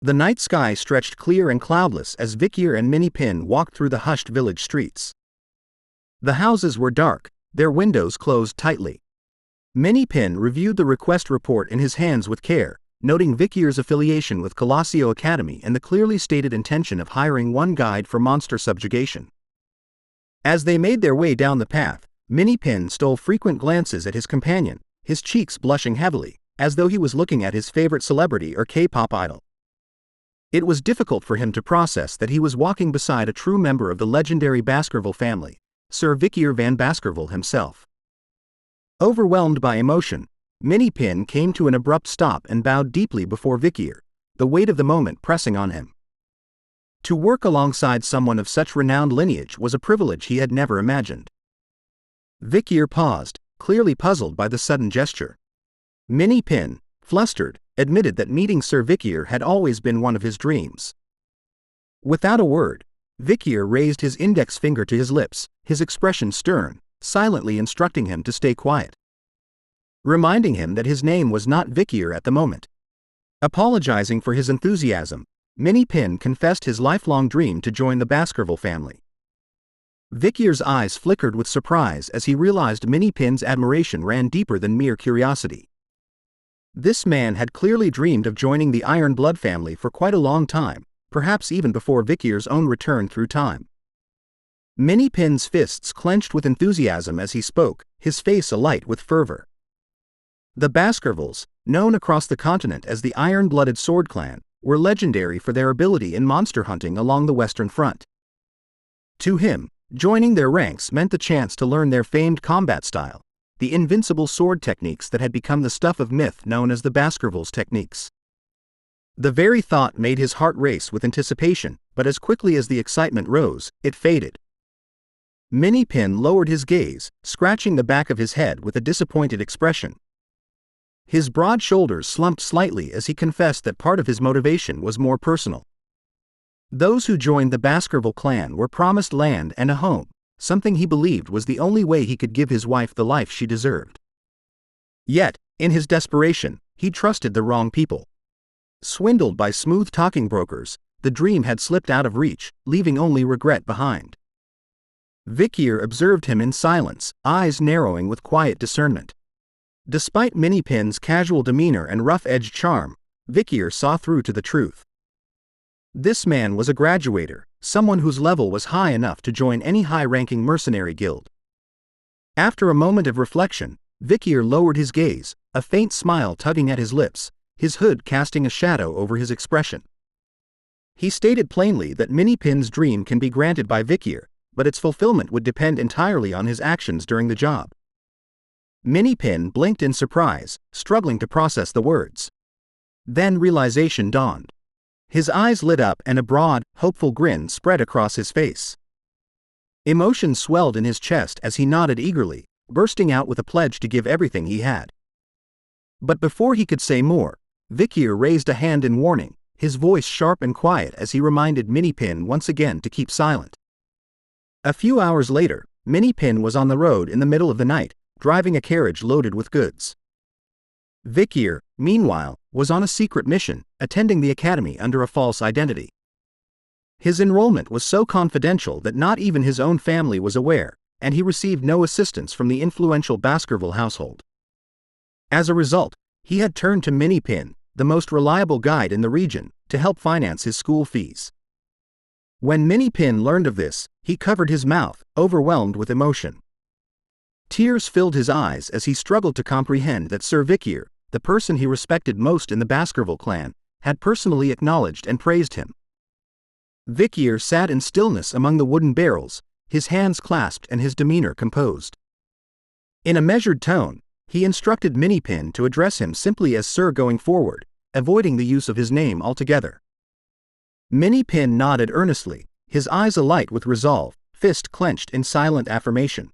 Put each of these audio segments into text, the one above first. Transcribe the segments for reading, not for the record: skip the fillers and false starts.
The night sky stretched clear and cloudless as Vikir and Minipin walked through the hushed village streets. The houses were dark, their windows closed tightly. Minipin reviewed the request report in his hands with care, noting Vikir's affiliation with Colosio Academy and the clearly stated intention of hiring one guide for monster subjugation. As they made their way down the path, Minipin stole frequent glances at his companion, his cheeks blushing heavily, as though he was looking at his favorite celebrity or K-pop idol. It was difficult for him to process that he was walking beside a true member of the legendary Baskerville family, Sir Vikir van Baskerville himself. Overwhelmed by emotion, Minipin came to an abrupt stop and bowed deeply before Vikir, the weight of the moment pressing on him. To work alongside someone of such renowned lineage was a privilege he had never imagined. Vikir paused, clearly puzzled by the sudden gesture. Minipin, flustered, admitted that meeting Sir Vikir had always been one of his dreams. Without a word, Vikir raised his index finger to his lips, his expression stern, silently instructing him to stay quiet. Reminding him that his name was not Vikir at the moment. Apologizing for his enthusiasm, Minipin confessed his lifelong dream to join the Baskerville family. Vikir's eyes flickered with surprise as he realized Minipin's admiration ran deeper than mere curiosity. This man had clearly dreamed of joining the Iron Blood family for quite a long time, perhaps even before Vikir's own return through time. Minipin's fists clenched with enthusiasm as he spoke, his face alight with fervor. The Baskervilles, known across the continent as the Iron-Blooded Sword Clan, were legendary for their ability in monster hunting along the Western Front. To him, joining their ranks meant the chance to learn their famed combat style, the invincible sword techniques that had become the stuff of myth known as the Baskervilles techniques. The very thought made his heart race with anticipation, but as quickly as the excitement rose, it faded. Minipin lowered his gaze, scratching the back of his head with a disappointed expression. His broad shoulders slumped slightly as he confessed that part of his motivation was more personal. Those who joined the Baskerville clan were promised land and a home, something he believed was the only way he could give his wife the life she deserved. Yet, in his desperation, he trusted the wrong people. Swindled by smooth-talking brokers, the dream had slipped out of reach, leaving only regret behind. Vikir observed him in silence, eyes narrowing with quiet discernment. Despite Minipin's casual demeanor and rough-edged charm, Vikir saw through to the truth. This man was a graduator, someone whose level was high enough to join any high-ranking mercenary guild. After a moment of reflection, Vikir lowered his gaze, a faint smile tugging at his lips, his hood casting a shadow over his expression. He stated plainly that Minipin's dream can be granted by Vikir, but its fulfillment would depend entirely on his actions during the job. Minipin blinked in surprise, struggling to process the words. Then realization dawned. His eyes lit up and a broad, hopeful grin spread across his face. Emotion swelled in his chest as he nodded eagerly, bursting out with a pledge to give everything he had. But before he could say more, Vikir raised a hand in warning, his voice sharp and quiet as he reminded Minipin once again to keep silent. A few hours later, Minipin was on the road in the middle of the night, driving a carriage loaded with goods. Vikir, meanwhile, was on a secret mission, attending the academy under a false identity. His enrollment was so confidential that not even his own family was aware, and he received no assistance from the influential Baskerville household. As a result, he had turned to Minipin, the most reliable guide in the region, to help finance his school fees. When Minipin learned of this, he covered his mouth, overwhelmed with emotion. Tears filled his eyes as he struggled to comprehend that Sir Vikir, the person he respected most in the Baskerville clan, had personally acknowledged and praised him. Vikir sat in stillness among the wooden barrels, his hands clasped and his demeanor composed. In a measured tone, he instructed Minipin to address him simply as Sir going forward, avoiding the use of his name altogether. Minipin nodded earnestly, his eyes alight with resolve, fist clenched in silent affirmation.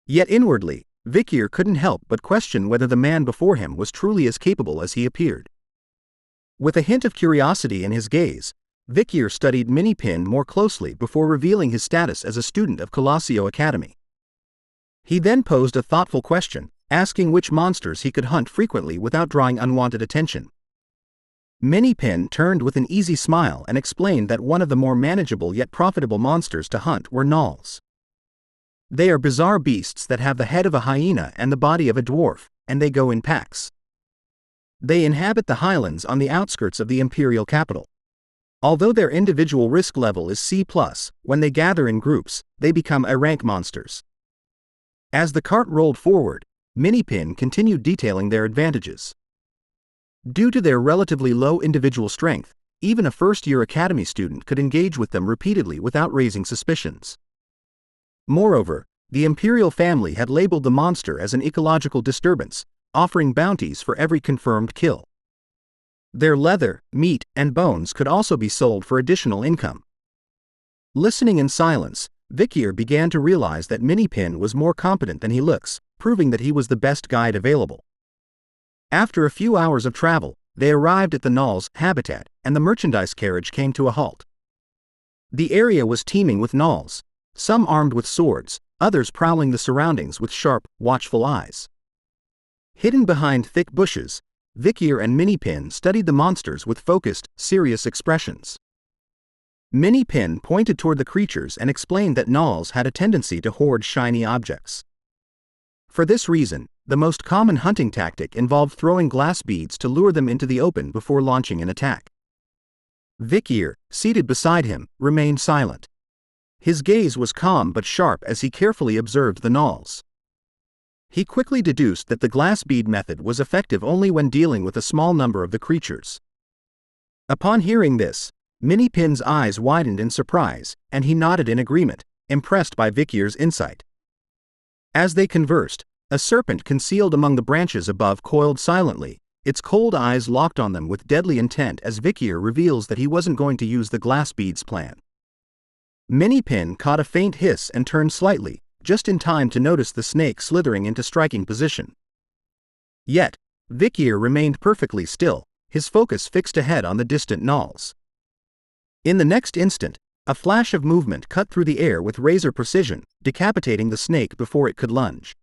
Yet inwardly, Vikir couldn't help but question whether the man before him was truly as capable as he appeared. With a hint of curiosity in his gaze, Vikir studied Minipin more closely before revealing his status as a student of Colosio Academy. He then posed a thoughtful question, asking which monsters he could hunt frequently without drawing unwanted attention. Minipin turned with an easy smile and explained that one of the more manageable yet profitable monsters to hunt were gnolls. They are bizarre beasts that have the head of a hyena and the body of a dwarf, and they go in packs. They inhabit the highlands on the outskirts of the imperial capital. Although their individual risk level is C+, when they gather in groups, they become A-rank monsters. As the cart rolled forward, Minipin continued detailing their advantages. Due to their relatively low individual strength, even a first-year academy student could engage with them repeatedly without raising suspicions. Moreover, the imperial family had labeled the monster as an ecological disturbance, offering bounties for every confirmed kill. Their leather, meat, and bones could also be sold for additional income. Listening in silence, Vikir began to realize that Minipin was more competent than he looks, proving that he was the best guide available. After a few hours of travel, they arrived at the gnolls' habitat, and the merchandise carriage came to a halt. The area was teeming with gnolls, some armed with swords, others prowling the surroundings with sharp, watchful eyes. Hidden behind thick bushes, Vikir and Minipin studied the monsters with focused, serious expressions. Minipin pointed toward the creatures and explained that gnolls had a tendency to hoard shiny objects. For this reason, the most common hunting tactic involved throwing glass beads to lure them into the open before launching an attack. Vikir, seated beside him, remained silent. His gaze was calm but sharp as he carefully observed the gnolls. He quickly deduced that the glass bead method was effective only when dealing with a small number of the creatures. Upon hearing this, Minipin's eyes widened in surprise, and he nodded in agreement, impressed by Vikir's insight. As they conversed, a serpent concealed among the branches above coiled silently, its cold eyes locked on them with deadly intent as Vikir reveals that he wasn't going to use the glass beads plan. Minipin caught a faint hiss and turned slightly, just in time to notice the snake slithering into striking position. Yet, Vikir remained perfectly still, his focus fixed ahead on the distant gnolls. In the next instant, a flash of movement cut through the air with razor precision, decapitating the snake before it could lunge.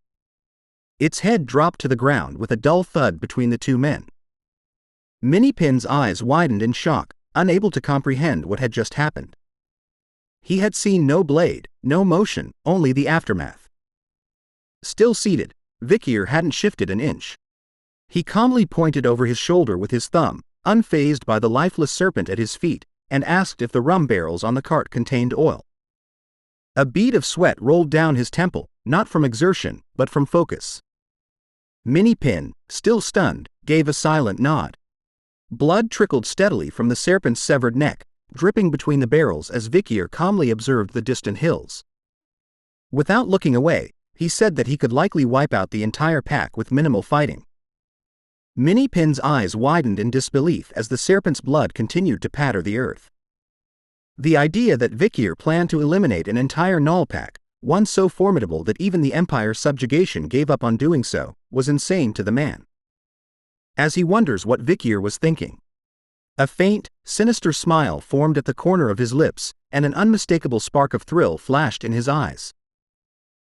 Its head dropped to the ground with a dull thud between the two men. Minipin's eyes widened in shock, unable to comprehend what had just happened. He had seen no blade, no motion, only the aftermath. Still seated, Vikir hadn't shifted an inch. He calmly pointed over his shoulder with his thumb, unfazed by the lifeless serpent at his feet, and asked if the rum barrels on the cart contained oil. A bead of sweat rolled down his temple, not from exertion, but from focus. Minipin, still stunned, gave a silent nod. Blood trickled steadily from the serpent's severed neck, dripping between the barrels as Vikir calmly observed the distant hills. Without looking away, he said that he could likely wipe out the entire pack with minimal fighting. Minipin's eyes widened in disbelief as the serpent's blood continued to patter the earth. The idea that Vikir planned to eliminate an entire gnoll pack, one so formidable that even the Empire's subjugation gave up on doing so, was insane to the man. As he wonders what Vikir was thinking, a faint, sinister smile formed at the corner of his lips, and an unmistakable spark of thrill flashed in his eyes.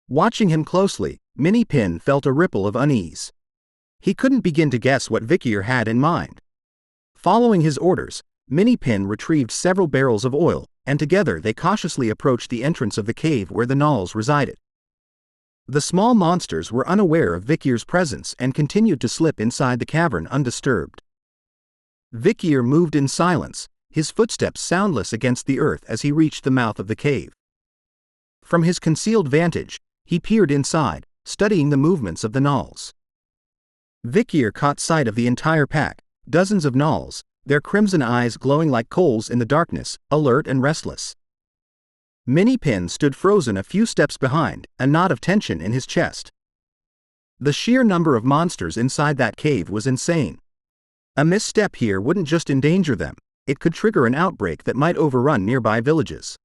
Watching him closely, Minipin felt a ripple of unease. He couldn't begin to guess what Vikir had in mind. Following his orders, Minipin retrieved several barrels of oil, and together they cautiously approached the entrance of the cave where the gnolls resided. The small monsters were unaware of Vikir's presence and continued to slip inside the cavern undisturbed. Vikir moved in silence, his footsteps soundless against the earth as he reached the mouth of the cave. From his concealed vantage, he peered inside, studying the movements of the gnolls. Vikir caught sight of the entire pack, dozens of gnolls, their crimson eyes glowing like coals in the darkness, alert and restless. Minipin stood frozen a few steps behind, a knot of tension in his chest. The sheer number of monsters inside that cave was insane. A misstep here wouldn't just endanger them, it could trigger an outbreak that might overrun nearby villages.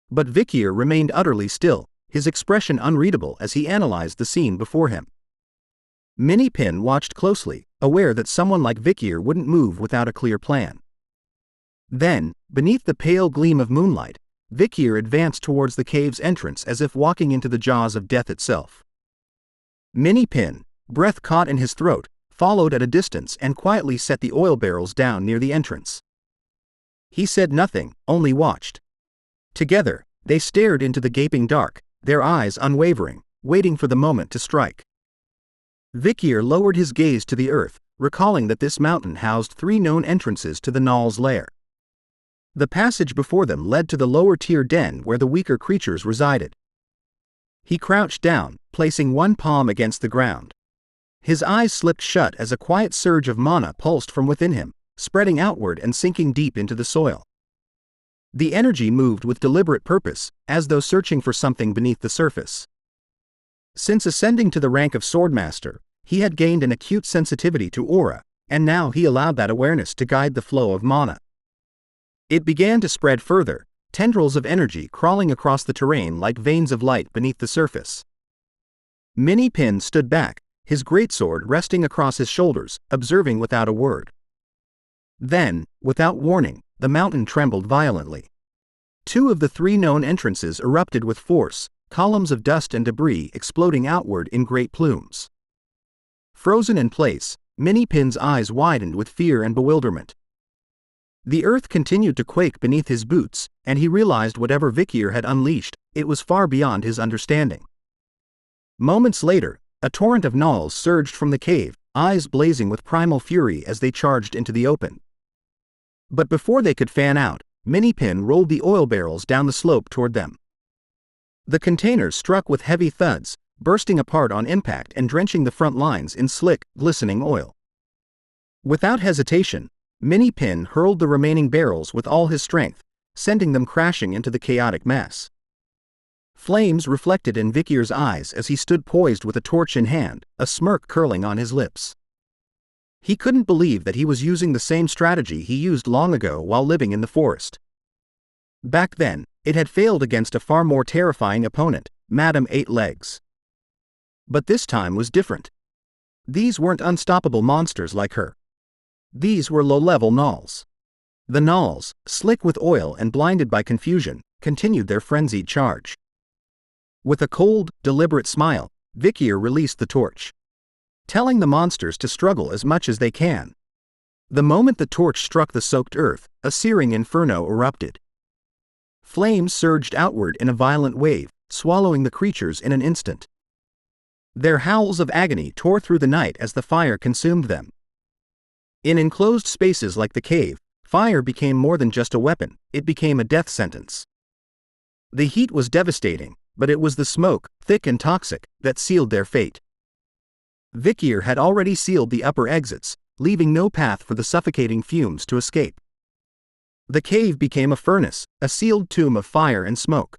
But Vikir remained utterly still, his expression unreadable as he analyzed the scene before him. Minipin watched closely, aware that someone like Vikir wouldn't move without a clear plan. Then, beneath the pale gleam of moonlight, Vikir advanced towards the cave's entrance as if walking into the jaws of death itself. Minipin, breath caught in his throat, followed at a distance and quietly set the oil barrels down near the entrance. He said nothing, only watched. Together, they stared into the gaping dark, their eyes unwavering, waiting for the moment to strike. Vikir lowered his gaze to the earth, recalling that this mountain housed 3 known entrances to the Gnolls' lair. The passage before them led to the lower-tier den where the weaker creatures resided. He crouched down, placing one palm against the ground. His eyes slipped shut as a quiet surge of mana pulsed from within him, spreading outward and sinking deep into the soil. The energy moved with deliberate purpose, as though searching for something beneath the surface. Since ascending to the rank of Swordmaster, he had gained an acute sensitivity to aura, and now he allowed that awareness to guide the flow of mana. It began to spread further, tendrils of energy crawling across the terrain like veins of light beneath the surface. Mini-Pin stood back, his greatsword resting across his shoulders, observing without a word. Then, without warning, the mountain trembled violently. 2 of the 3 known entrances erupted with force, columns of dust and debris exploding outward in great plumes. Frozen in place, Mini-Pin's eyes widened with fear and bewilderment. The earth continued to quake beneath his boots, and he realized whatever Vikir had unleashed, it was far beyond his understanding. Moments later, a torrent of Gnolls surged from the cave, eyes blazing with primal fury as they charged into the open. But before they could fan out, Mini-Pin rolled the oil barrels down the slope toward them. The containers struck with heavy thuds, bursting apart on impact and drenching the front lines in slick, glistening oil. Without hesitation, Mini-Pin hurled the remaining barrels with all his strength, sending them crashing into the chaotic mass. Flames reflected in Vikir's eyes as he stood poised with a torch in hand, a smirk curling on his lips. He couldn't believe that he was using the same strategy he used long ago while living in the forest. Back then, it had failed against a far more terrifying opponent, Madame Eight Legs. But this time was different. These weren't unstoppable monsters like her. These were low-level Gnolls. The Gnolls, slick with oil and blinded by confusion, continued their frenzied charge. With a cold, deliberate smile, Vikir released the torch, telling the monsters to struggle as much as they can. The moment the torch struck the soaked earth, a searing inferno erupted. Flames surged outward in a violent wave, swallowing the creatures in an instant. Their howls of agony tore through the night as the fire consumed them. In enclosed spaces like the cave, fire became more than just a weapon, it became a death sentence. The heat was devastating, but it was the smoke, thick and toxic, that sealed their fate. Vikir had already sealed the upper exits, leaving no path for the suffocating fumes to escape. The cave became a furnace, a sealed tomb of fire and smoke.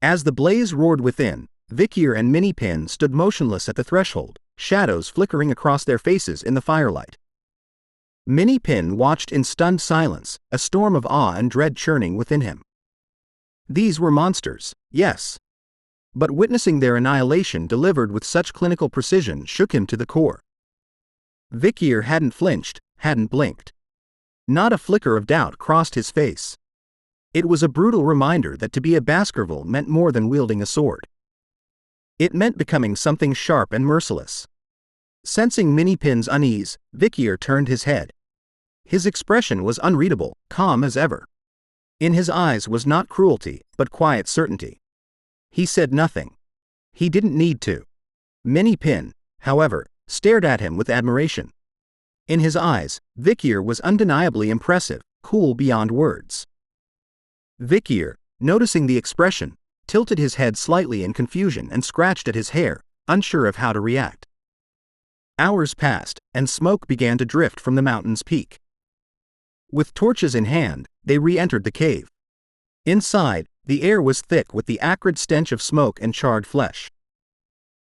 As the blaze roared within, Vikir and Mini-Pin stood motionless at the threshold, shadows flickering across their faces in the firelight. Mini-Pin watched in stunned silence, a storm of awe and dread churning within him. These were monsters, yes. But witnessing their annihilation delivered with such clinical precision shook him to the core. Vikir hadn't flinched, hadn't blinked. Not a flicker of doubt crossed his face. It was a brutal reminder that to be a Baskerville meant more than wielding a sword. It meant becoming something sharp and merciless. Sensing Mini-Pin's unease, Vikir turned his head. His expression was unreadable, calm as ever. In his eyes was not cruelty, but quiet certainty. He said nothing. He didn't need to. Mini-Pin, however, stared at him with admiration. In his eyes, Vikir was undeniably impressive, cool beyond words. Vikir, noticing the expression, tilted his head slightly in confusion and scratched at his hair, unsure of how to react. Hours passed, and smoke began to drift from the mountain's peak. With torches in hand, they re-entered the cave. Inside, the air was thick with the acrid stench of smoke and charred flesh.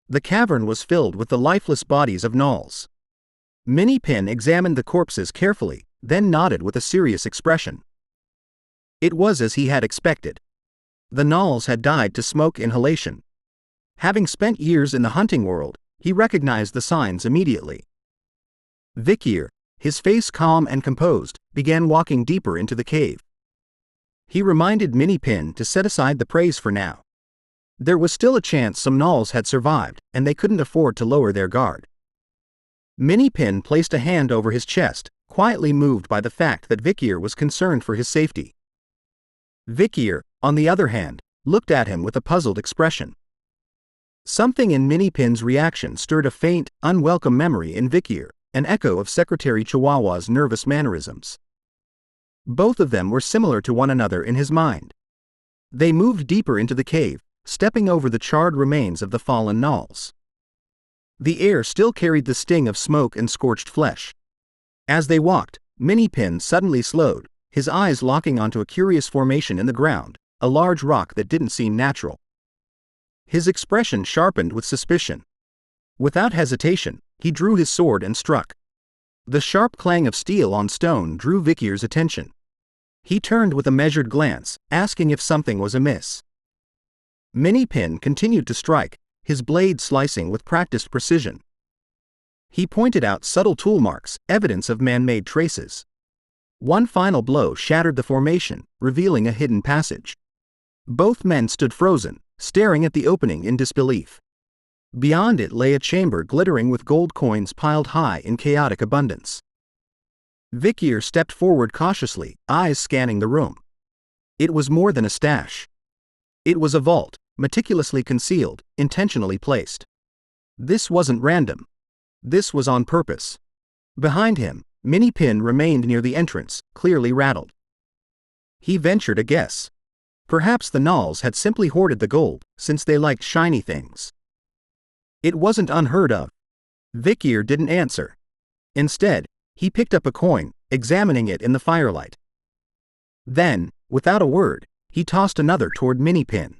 The cavern was filled with the lifeless bodies of Gnolls. Mini-Pin examined the corpses carefully, then nodded with a serious expression. It was as he had expected. The Gnolls had died to smoke inhalation. Having spent years in the hunting world, he recognized the signs immediately. Vikir, his face calm and composed, began walking deeper into the cave. He reminded Mini-Pin to set aside the praise for now. There was still a chance some Gnolls had survived, and they couldn't afford to lower their guard. Minipin placed a hand over his chest, quietly moved by the fact that Vikir was concerned for his safety. Vikir, on the other hand, looked at him with a puzzled expression. Something in Minipin's reaction stirred a faint, unwelcome memory in Vikir, an echo of Secretary Chihuahua's nervous mannerisms. Both of them were similar to one another in his mind. They moved deeper into the cave, stepping over the charred remains of the fallen gnolls. The air still carried the sting of smoke and scorched flesh. As they walked, Minipin suddenly slowed, his eyes locking onto a curious formation in the ground, a large rock that didn't seem natural. His expression sharpened with suspicion. Without hesitation, he drew his sword and struck. The sharp clang of steel on stone drew Vikir's attention. He turned with a measured glance, asking if something was amiss. Minipin continued to strike, his blade slicing with practiced precision. He pointed out subtle tool marks, evidence of man-made traces. One final blow shattered the formation, revealing a hidden passage. Both men stood frozen, staring at the opening in disbelief. Beyond it lay a chamber glittering with gold coins piled high in chaotic abundance. Vikir stepped forward cautiously, eyes scanning the room. It was more than a stash. It was a vault, meticulously concealed, intentionally placed. This wasn't random. This was on purpose. Behind him, Minipin remained near the entrance, clearly rattled. He ventured a guess. Perhaps the gnolls had simply hoarded the gold, since they liked shiny things. It wasn't unheard of. Vikir didn't answer. Instead, he picked up a coin, examining it in the firelight. Then, without a word, he tossed another toward Minipin.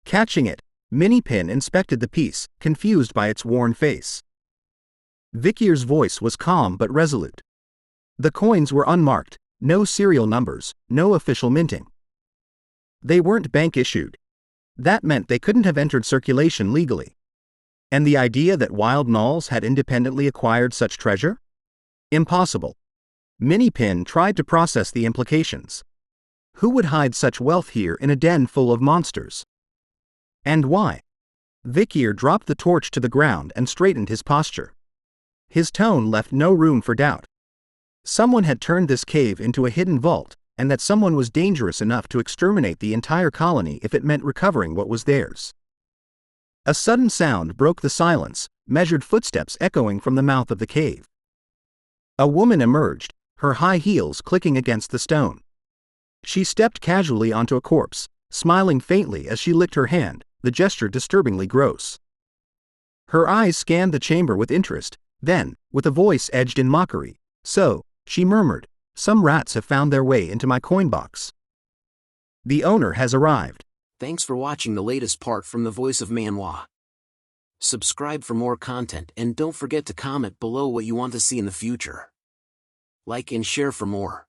Catching it, Minipin inspected the piece, confused by its worn face. Vikir's voice was calm but resolute. The coins were unmarked, no serial numbers, no official minting. They weren't bank-issued. That meant they couldn't have entered circulation legally. And the idea that wild gnolls had independently acquired such treasure? Impossible. Minipin tried to process the implications. Who would hide such wealth here in a den full of monsters? And why? Vikir dropped the torch to the ground and straightened his posture. His tone left no room for doubt. Someone had turned this cave into a hidden vault, and that someone was dangerous enough to exterminate the entire colony if it meant recovering what was theirs. A sudden sound broke the silence, measured footsteps echoing from the mouth of the cave. A woman emerged, her high heels clicking against the stone. She stepped casually onto a corpse, smiling faintly as she licked her hand, the gesture disturbingly gross. Her eyes scanned the chamber with interest, then, with a voice edged in mockery, "So," she murmured, "some rats have found their way into my coin box. The owner has arrived." Thanks for watching the latest part from the voice of Manhwa. Subscribe for more content and don't forget to comment below what you want to see in the future. Like and share for more.